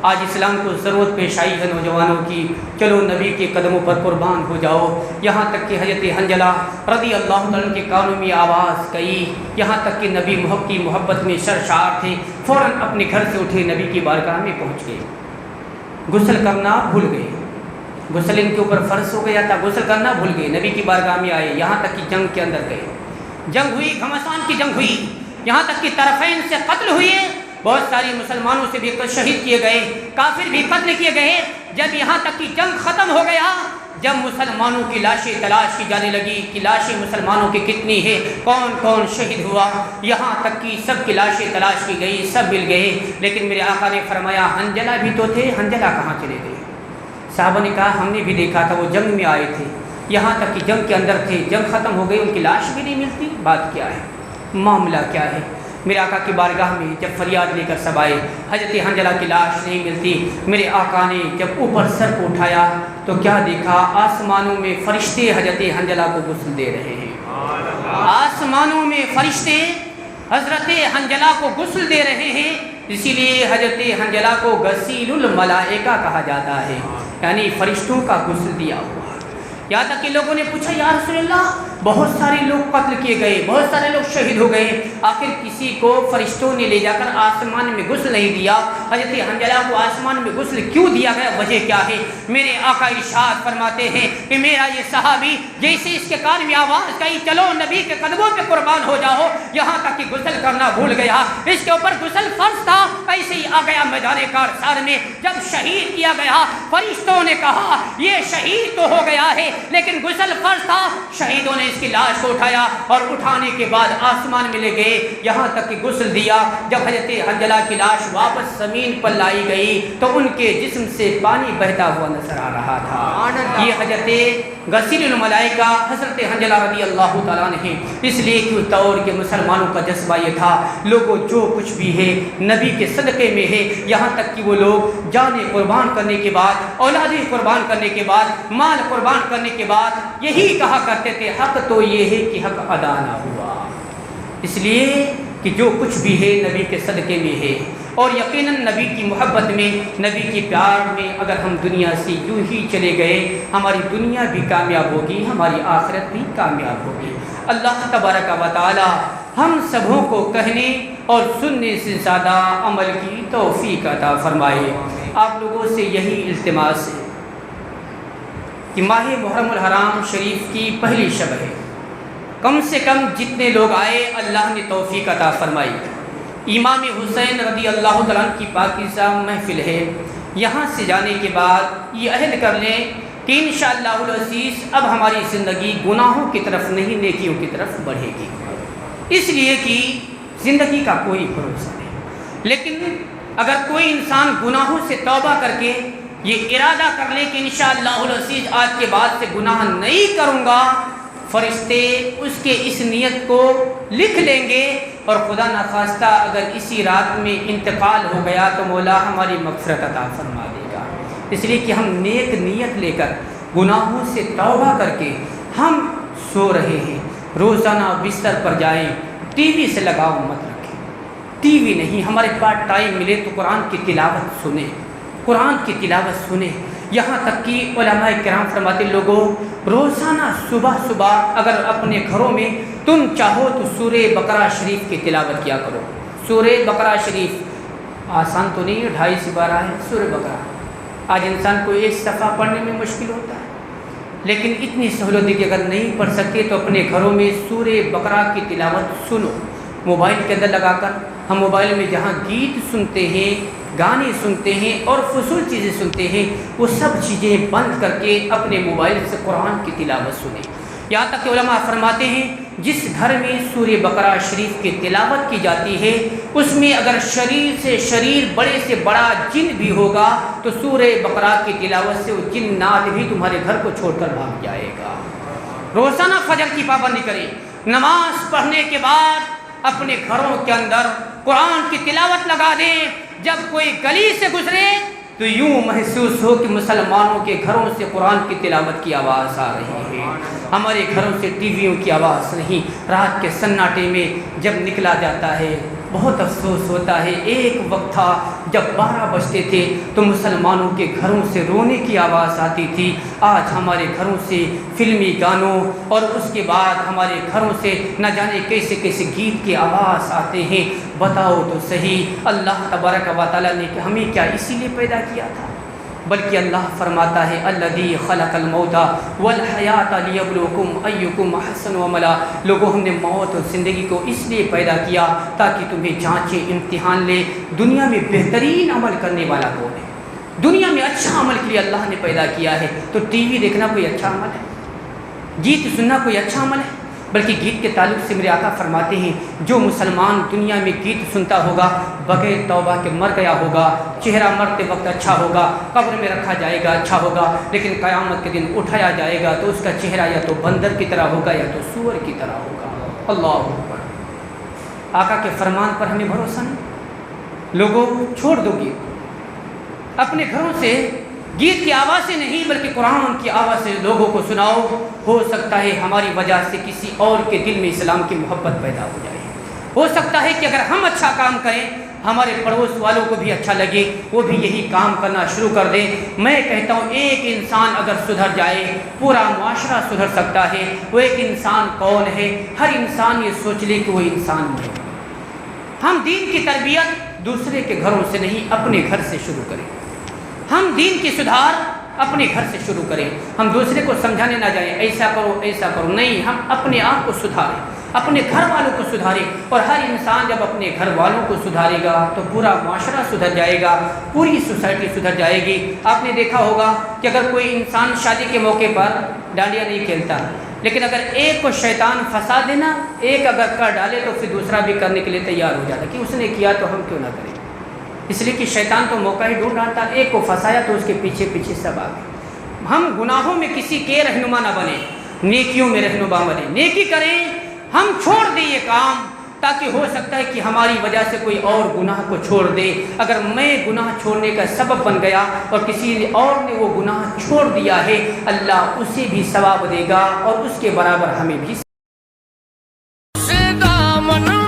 آج اسلام کو ضرورت پیش آئی ہے نوجوانوں کی، چلو نبی کے قدموں پر قربان ہو جاؤ۔ یہاں تک کہ حضرت حنظلہ رضی اللہ تعالیٰ کے کانوں میں آواز گئی، یہاں تک کہ نبی کی محبت میں سرشار تھے، فوراً اپنے گھر سے اٹھے نبی کی بارگاہ میں پہنچ گئے، غسل کرنا بھول گئے، غسل ان کے اوپر فرض ہو گیا تھا، غسل کرنا بھول گئے، نبی کی بارگاہ میں آئے، یہاں تک کہ جنگ کے اندر گئے، جنگ ہوئی، گھمسان کی جنگ ہوئی، یہاں تک کہ طرفین سے قتل ہوئے، بہت ساری مسلمانوں سے بھی شہید کیے گئے، کافر بھی قتل کیے گئے۔ جب یہاں تک کہ جنگ ختم ہو گیا، جب مسلمانوں کی لاشیں تلاش کی جانے لگی کہ لاشیں مسلمانوں کی کتنی ہے، کون کون شہید ہوا، یہاں تک کہ سب کی لاشیں تلاش کی گئی، سب مل گئے، لیکن میرے آقا نے فرمایا حنظلہ بھی تو تھے، حنظلہ کہاں چلے گئے؟ صحابہ نے کہا ہم نے بھی دیکھا تھا، وہ جنگ میں آئے تھے، یہاں تک کہ جنگ کے اندر تھے، جنگ ختم ہو گئی، ان کی لاش بھی نہیں ملتی، بات کیا ہے، معاملہ کیا ہے؟ میرے آقا کی بارگاہ میں جب فریاد لے کر سب آئے، حضرت حنظلہ کی لاش نہیں ملتی، میرے آقا نے جب اوپر سر کو اٹھایا تو کیا دیکھا؟ آسمانوں میں فرشتے حضرت حنظلہ کو غسل دے رہے ہیں، آسمانوں میں فرشتے حضرت حنظلہ کو غسل دے رہے ہیں۔ اسی لیے حضرت حنظلہ کو غسیل الملائکہ کہا جاتا ہے، یعنی فرشتوں کا غسل دیا ہوا۔ یہاں تک کہ لوگوں نے پوچھا یا رسول اللہ بہت سارے لوگ قتل کیے گئے، بہت سارے لوگ شہید ہو گئے، آخر کسی کو فرشتوں نے لے جا کر آسمان میں غسل نہیں دیا، حضرت حنظلہ کو آسمان میں غسل کیوں دیا گیا، وجہ کیا ہے؟ میرے آقا ارشاد فرماتے ہیں کہ میرا یہ صحابی جیسے اس کے کان میں آواز کہی چلو نبی کے قدموں پہ قربان ہو جاؤ، یہاں تک کہ غسل کرنا بھول گیا، اس کے اوپر غسل فرض تھا، ایسے ہی آ گیا میدان کارسار میں، جب شہید کیا گیا فرشتوں نے کہا یہ شہید تو ہو گیا ہے لیکن غسل فرض تھا، شہیدوں نے اس کی لاش کو اٹھایا اور اٹھانے کے بعد آسمان میں لے گئے، یہاں تک کہ غسل دیا۔ جب حضرت حنظلہ کی لاش واپس زمین پر لائی گئی تو ان کے جسم سے پانی بہتا ہوا نظر آ رہا تھا۔ یہ حضرت غسیل الملائکہ حضرت حنظلہ رضی اللہ تعالیٰ عنہ ہیں، اس لیے کہ اس دور کے مسلمانوں کا جذبہ یہ تھا لوگوں جو کچھ بھی ہے نبی کے صدقے میں ہے، یہاں تک کہ وہ لوگ جانیں قربان کرنے کے بعد، اولادیں قربان کرنے کے بعد، مال قربان کرنے کے بعد یہی کہا کرتے تھے حق تو یہ ہے کہ حق ادا نہ ہوا، اس لیے کہ جو کچھ بھی ہے نبی کے صدقے میں ہے، اور یقیناً نبی کی محبت میں، نبی کی پیار میں اگر ہم دنیا سے یوں ہی چلے گئے ہماری دنیا بھی کامیاب ہوگی، ہماری آخرت بھی کامیاب ہوگی۔ اللہ تبارک و تعالی ہم سبوں کو کہنے اور سننے سے زیادہ عمل کی توفیق عطا فرمائے۔ آپ لوگوں سے یہی التماس ہے کہ ماہ محرم الحرام شریف کی پہلی شب ہے، کم سے کم جتنے لوگ آئے اللہ نے توفیق عطا فرمائی۔ امام حسین رضی اللہ تعالیٰ عنہ کی پاکیزہ محفل ہے، یہاں سے جانے کے بعد یہ عہد کر لیں کہ انشاءاللہ العزیز اب ہماری زندگی گناہوں کی طرف نہیں نیکیوں کی طرف بڑھے گی، اس لیے کہ زندگی کا کوئی بھروسہ نہیں۔ لیکن اگر کوئی انسان گناہوں سے توبہ کر کے یہ ارادہ کر لے کہ انشاءاللہ العزیز آج کے بعد سے گناہ نہیں کروں گا، فرشتے اس کے اس نیت کو لکھ لیں گے، اور خدا نخواستہ اگر اسی رات میں انتقال ہو گیا تو مولا ہماری مغفرت عطا فرما دے گا۔ اس لیے کہ ہم نیک نیت لے کر گناہوں سے توبہ کر کے ہم سو رہے ہیں، روزانہ بستر پر جائیں، ٹی وی سے لگاؤ مت رکھیں، ٹی وی نہیں، ہمارے پاس ٹائم ملے تو قرآن کی تلاوت سنیں، قرآن کی تلاوت سنیں، یہاں تک کہ علماء کرام فرماتے لوگوں روزانہ صبح صبح اگر اپنے گھروں میں تم چاہو تو سورہ بقرہ شریف کی تلاوت کیا کرو۔ سورہ بقرہ شریف آسان تو نہیں ہے، 2.5 سپارہ ہے سورہ بقرہ، آج انسان کو ایک صفحہ پڑھنے میں مشکل ہوتا ہے، لیکن اتنی سہولت ہے کہ اگر نہیں پڑھ سکتے تو اپنے گھروں میں سورہ بقرہ کی تلاوت سنو، موبائل کے اندر لگا کر۔ ہم موبائل میں جہاں گیت سنتے ہیں، گانے سنتے ہیں اور فضول چیزیں سنتے ہیں، وہ سب چیزیں بند کر کے اپنے موبائل سے قرآن کی تلاوت سنیں۔ یہاں تک کہ علماء فرماتے ہیں جس گھر میں سورہ بقرہ شریف کی تلاوت کی جاتی ہے اس میں اگر شریر سے شریر بڑے سے بڑا جن بھی ہوگا تو سورہ بقرہ کی تلاوت سے وہ جنات بھی تمہارے گھر کو چھوڑ کر بھاگ جائے گا۔ روزانہ فجر کی پابندی کریں، نماز پڑھنے کے بعد اپنے گھروں کے اندر قرآن کی تلاوت لگا دیں، جب کوئی گلی سے گزرے تو یوں محسوس ہو کہ مسلمانوں کے گھروں سے قرآن کی تلاوت کی آواز آ رہی ہے، ہمارے گھروں سے ٹی ویوں کی آواز نہیں۔ رات کے سناٹے میں جب نکلا جاتا ہے بہت افسوس ہوتا ہے، ایک وقت تھا جب 12 بجتے تھے تو مسلمانوں کے گھروں سے رونے کی آواز آتی تھی، آج ہمارے گھروں سے فلمی گانوں اور اس کے بعد ہمارے گھروں سے نہ جانے کیسے کیسے گیت کی آواز آتے ہیں۔ بتاؤ تو صحیح اللہ تبارک و تعالیٰ نے کہ ہمیں کیا اسی لیے پیدا کیا تھا؟ بلکہ اللہ فرماتا ہے الذی خلق الموت والحیات لیبلوکم ایکم احسن عملا، لوگوں ہم نے موت اور زندگی کو اس لیے پیدا کیا تاکہ تمہیں جانچے، امتحان لے دنیا میں بہترین عمل کرنے والا کون ہے۔ دنیا میں اچھا عمل کے لیے اللہ نے پیدا کیا ہے، تو ٹی وی دیکھنا کوئی اچھا عمل ہے؟ گیت سننا کوئی اچھا عمل ہے؟ بلکہ گیت کے تعلق سے میرے آقا فرماتے ہیں جو مسلمان دنیا میں گیت سنتا ہوگا بغیر توبہ کے مر گیا ہوگا، چہرہ مرتے وقت اچھا ہوگا، قبر میں رکھا جائے گا اچھا ہوگا، لیکن قیامت کے دن اٹھایا جائے گا تو اس کا چہرہ یا تو بندر کی طرح ہوگا یا تو سور کی طرح ہوگا۔ اللہ اکبر۔ آقا کے فرمان پر ہمیں بھروسہ نہیں؟ لوگوں چھوڑ دو گیت، اپنے گھروں سے گیت کی آواز سے نہیں بلکہ قرآن کی آواز سے لوگوں کو سناؤ، ہو سکتا ہے ہماری وجہ سے کسی اور کے دل میں اسلام کی محبت پیدا ہو جائے، ہو سکتا ہے کہ اگر ہم اچھا کام کریں ہمارے پڑوس والوں کو بھی اچھا لگے، وہ بھی یہی کام کرنا شروع کر دیں۔ میں کہتا ہوں ایک انسان اگر سدھر جائے پورا معاشرہ سدھر سکتا ہے۔ وہ ایک انسان کون ہے؟ ہر انسان یہ سوچ لے کہ وہ انسان ہے۔ ہم دین کی تربیت دوسرے کے گھروں سے نہیں اپنے گھر سے شروع کریں، ہم دین کی سدھار اپنے گھر سے شروع کریں۔ ہم دوسرے کو سمجھانے نہ جائیں ایسا کرو ایسا کرو، نہیں، ہم اپنے آپ کو سدھاریں، اپنے گھر والوں کو سدھاریں، اور ہر انسان جب اپنے گھر والوں کو سدھارے گا تو پورا معاشرہ سدھر جائے گا، پوری سوسائٹی سدھر جائے گی۔ آپ نے دیکھا ہوگا کہ اگر کوئی انسان شادی کے موقع پر ڈانڈیا نہیں کھیلتا، لیکن اگر ایک کو شیطان پھنسا دینا، ایک اگر کر ڈالے تو پھر دوسرا بھی کرنے کے لیے تیار ہو جاتا کہ اس نے کیا تو ہم کیوں نہ کریں، اس لیے کہ شیطان تو موقع ہی ڈھونڈ رہا تھا، ایک کو پھنسایا تو اس کے پیچھے پیچھے سب آ گئے۔ ہم گناہوں میں کسی کے رہنما نہ بنیں، نیکیوں میں رہنما بنیں، نیکی کریں، ہم چھوڑ دیں یہ کام، تاکہ ہو سکتا ہے کہ ہماری وجہ سے کوئی اور گناہ کو چھوڑ دے۔ اگر میں گناہ چھوڑنے کا سبب بن گیا اور کسی اور نے وہ گناہ چھوڑ دیا ہے، اللہ اسے بھی ثواب دے گا اور اس کے برابر ہمیں بھی۔ سے دامن